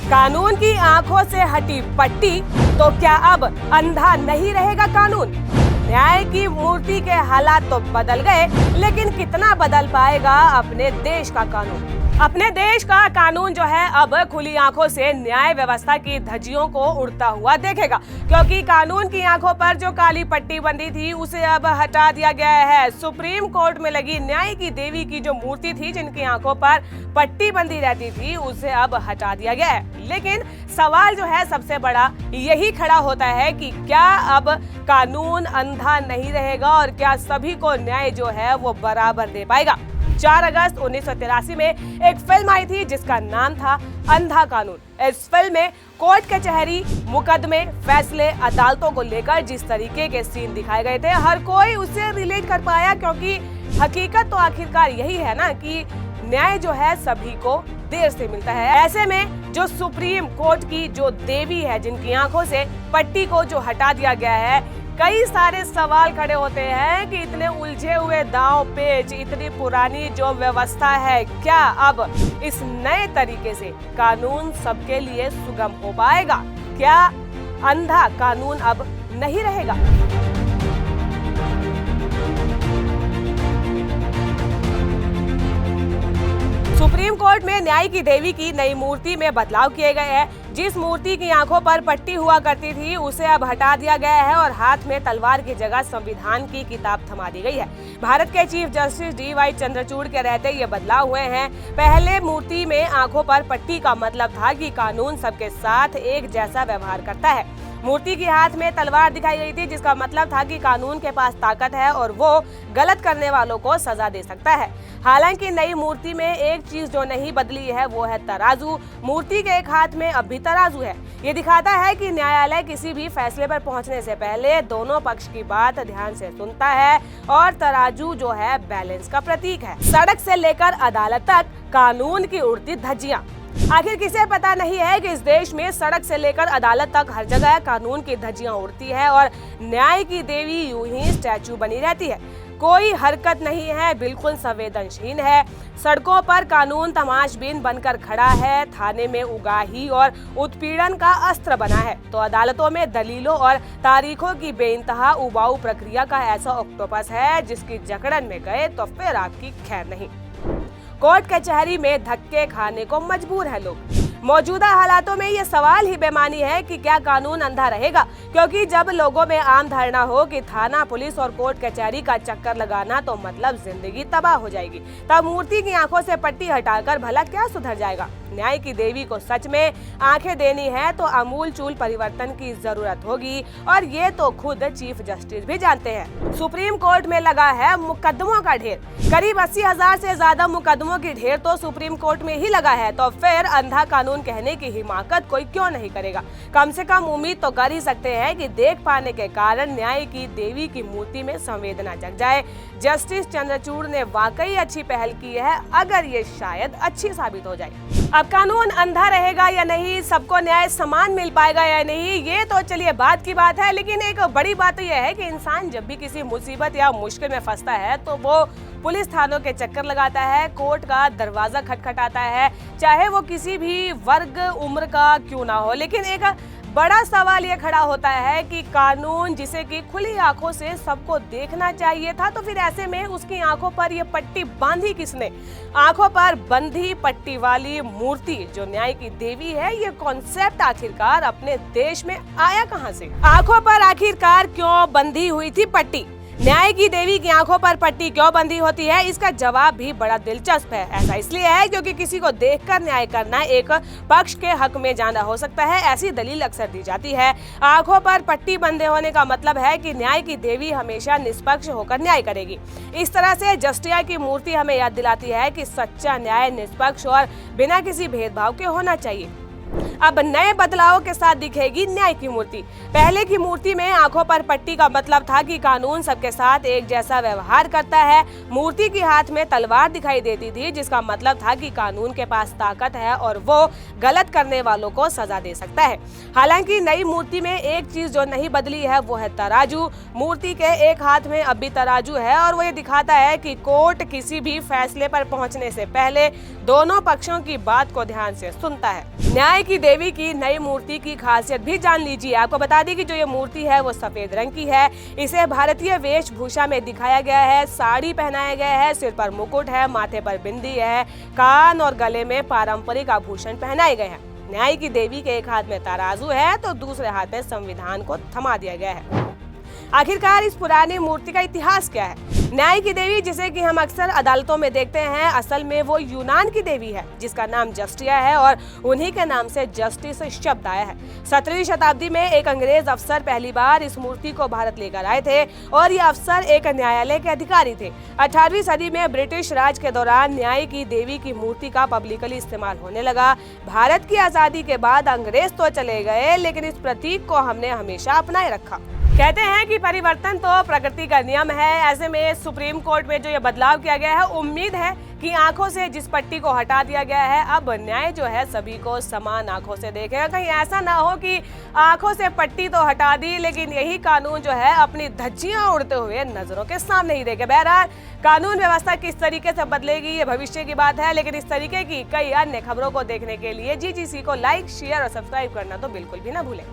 कानून की आंखों से हटी पट्टी, तो क्या अब अंधा नहीं रहेगा कानून? न्याय की मूर्ति के हालात तो बदल गए, लेकिन कितना बदल पाएगा अपने देश का कानून? अपने देश का कानून जो है अब खुली आंखों से न्याय व्यवस्था की धज्जियों को उड़ता हुआ देखेगा, क्योंकि कानून की आंखों पर जो काली पट्टी बंधी थी उसे अब हटा दिया गया है। सुप्रीम कोर्ट में लगी न्याय की देवी की जो मूर्ति थी, जिनकी आंखों पर पट्टी बंधी रहती थी, उसे अब हटा दिया गया है। लेकिन सवाल जो है सबसे बड़ा यही खड़ा होता है कि क्या अब कानून अंधा नहीं रहेगा और क्या सभी को न्याय जो है वो बराबर दे पाएगा? 4 अगस्त 1983 में एक फिल्म आई थी जिसका नाम था अंधा कानून। इस फिल्म में कोर्ट कचहरी, मुकदमे, फैसले, अदालतों को लेकर जिस तरीके के सीन दिखाए गए थे, हर कोई उससे रिलेट कर पाया, क्योंकि हकीकत तो आखिरकार यही है ना कि न्याय जो है सभी को देर से मिलता है। ऐसे में जो सुप्रीम कोर्ट की जो देवी है, जिनकी आंखों से पट्टी को जो हटा दिया गया है, कई सारे सवाल खड़े होते हैं कि इतने उलझे हुए दांव पेच, इतनी पुरानी जो व्यवस्था है, क्या अब इस नए तरीके से कानून सबके लिए सुगम हो पाएगा? क्या अंधा कानून अब नहीं रहेगा? सुप्रीम कोर्ट में न्याय की देवी की नई मूर्ति में बदलाव किए गए हैं। जिस मूर्ति की आंखों पर पट्टी हुआ करती थी उसे अब हटा दिया गया है और हाथ में तलवार की जगह संविधान की किताब थमा दी गई है। भारत के चीफ जस्टिस DY चंद्रचूड़ के रहते ये बदलाव हुए हैं। पहले मूर्ति में आंखों पर पट्टी का मतलब था कि कानून सबके साथ एक जैसा व्यवहार करता है। मूर्ति के हाथ में तलवार दिखाई गई थी, जिसका मतलब था कि कानून के पास ताकत है और वो गलत करने वालों को सजा दे सकता है। हालांकि नई मूर्ति में एक चीज जो नहीं बदली है वो है तराजू। मूर्ति के एक हाथ में अब भी तराजू है। ये दिखाता है कि न्यायालय किसी भी फैसले पर पहुंचने से पहले दोनों पक्ष की बात ध्यान से सुनता है और तराजू जो है बैलेंस का प्रतीक है। सड़क से लेकर अदालत तक कानून की उड़ती धज्जियां। आखिर किसे पता नहीं है कि इस देश में सड़क से लेकर अदालत तक हर जगह कानून की धज्जियां उड़ती है और न्याय की देवी यूं ही स्टैचू बनी रहती है। कोई हरकत नहीं है, बिल्कुल संवेदनशील है। सड़कों पर कानून तमाशबीन बनकर खड़ा है, थाने में उगाही और उत्पीड़न का अस्त्र बना है, तो अदालतों में दलीलों और तारीखों की बेइंतहा उबाऊ प्रक्रिया का ऐसा ऑक्टोपस है जिसकी जकड़न में गए तो फिर आपकी खैर नहीं। कोर्ट कचहरी में धक्के खाने को मजबूर है लोग। मौजूदा हालातों में ये सवाल ही बेमानी है कि क्या कानून अंधा रहेगा, क्योंकि जब लोगों में आम धारणा हो कि थाना, पुलिस और कोर्ट कचहरी का चक्कर लगाना तो मतलब जिंदगी तबाह हो जाएगी, तब मूर्ति की आंखों से पट्टी हटाकर भला क्या सुधर जाएगा? न्याय की देवी को सच में आंखें देनी है तो अमूल चूल परिवर्तन की जरूरत होगी, और ये तो खुद चीफ जस्टिस भी जानते हैं। सुप्रीम कोर्ट में लगा है मुकदमों का ढेर। करीब 80,000 से ज्यादा मुकदमों की ढेर तो सुप्रीम कोर्ट में ही लगा है, तो फिर अंधा कानून कहने की हिमाकत कोई क्यों नहीं करेगा? कम से कम उम्मीद तो कर ही सकते हैं कि देख पाने के कारण न्याय की देवी की मूर्ति में संवेदना जग जाए। जस्टिस चंद्रचूड़ ने वाकई अच्छी पहल की है, अगर ये शायद अच्छी साबित हो जाए। अब कानून अंधा रहेगा या नहीं, सबको न्याय समान मिल पाएगा या नहीं, ये तो चलिए बात की बात है, लेकिन एक बड़ी बात तो यह है कि इंसान जब भी किसी मुसीबत या मुश्किल में फंसता है तो वो पुलिस थानों के चक्कर लगाता है, कोर्ट का दरवाजा खटखटाता है, चाहे वो किसी भी वर्ग उम्र का क्यों ना हो। लेकिन एक बड़ा सवाल ये खड़ा होता है कि कानून जिसे कि खुली आंखों से सबको देखना चाहिए था, तो फिर ऐसे में उसकी आंखों पर ये पट्टी बांधी किसने? आंखों पर बंधी पट्टी वाली मूर्ति जो न्याय की देवी है, ये कॉन्सेप्ट आखिरकार अपने देश में आया कहां से? आंखों पर आखिरकार क्यों बंधी हुई थी पट्टी? न्याय की देवी की आंखों पर पट्टी क्यों बंधी होती है, इसका जवाब भी बड़ा दिलचस्प है। ऐसा इसलिए है क्योंकि किसी को देखकर न्याय करना एक पक्ष के हक में जाना हो सकता है, ऐसी दलील अक्सर दी जाती है। आंखों पर पट्टी बंधे होने का मतलब है कि न्याय की देवी हमेशा निष्पक्ष होकर न्याय करेगी। इस तरह से जस्टिस की मूर्ति हमें याद दिलाती है कि सच्चा न्याय निष्पक्ष और बिना किसी भेदभाव के होना चाहिए। अब नए बदलावों के साथ दिखेगी न्याय की मूर्ति। पहले की मूर्ति में आंखों पर पट्टी का मतलब था कि कानून सबके साथ एक जैसा व्यवहार करता है। मूर्ति के हाथ में तलवार दिखाई देती थी, जिसका मतलब था कि कानून के पास ताकत है और वो गलत करने वालों को सजा दे सकता है। हालांकि नई मूर्ति में एक चीज जो नहीं बदली है वो है तराजू। मूर्ति के एक हाथ में अब भी तराजू है और वो ये दिखाता है कि कोर्ट किसी भी फैसले पर पहुंचने से पहले दोनों पक्षों की बात को ध्यान से सुनता है। न्याय न्याय की देवी की नई मूर्ति की खासियत भी जान लीजिए। आपको बता दें कि जो ये मूर्ति है वो सफेद रंग की है। इसे भारतीय वेशभूषा में दिखाया गया है, साड़ी पहनाया गया है, सिर पर मुकुट है, माथे पर बिंदी है, कान और गले में पारंपरिक आभूषण पहनाए गए हैं। न्याय की देवी के एक हाथ में तराजू है तो दूसरे हाथ में संविधान को थमा दिया गया है। आखिरकार इस पुरानी मूर्ति का इतिहास क्या है? न्याय की देवी, जिसे कि हम अक्सर अदालतों में देखते हैं, असल में वो यूनान की देवी है जिसका नाम जस्टिया है और उन्हीं के नाम से जस्टिस शब्द आया है। 17वीं शताब्दी में एक अंग्रेज अफसर पहली बार इस मूर्ति को भारत लेकर आए थे और ये अफसर एक न्यायालय के अधिकारी थे। 18वीं सदी में ब्रिटिश राज के दौरान न्याय की देवी की मूर्ति का पब्लिकली इस्तेमाल होने लगा। भारत की आजादी के बाद अंग्रेज तो चले गए, लेकिन इस प्रतीक को हमने हमेशा अपनाए रखा। कहते हैं कि परिवर्तन तो प्रकृति का नियम है। ऐसे में सुप्रीम कोर्ट में जो ये बदलाव किया गया है, उम्मीद है कि आंखों से जिस पट्टी को हटा दिया गया है, अब न्याय जो है सभी को समान आंखों से देखेगा। कहीं ऐसा ना हो कि आंखों से पट्टी तो हटा दी, लेकिन यही कानून जो है अपनी धज्जियां उड़ते हुए नजरों के सामने ही देखे। बहरहाल कानून व्यवस्था किस तरीके से बदलेगी ये भविष्य की बात है, लेकिन इस तरीके की कई अन्य खबरों को देखने के लिए GGC को लाइक, शेयर और सब्सक्राइब करना तो बिल्कुल भी ना भूलें।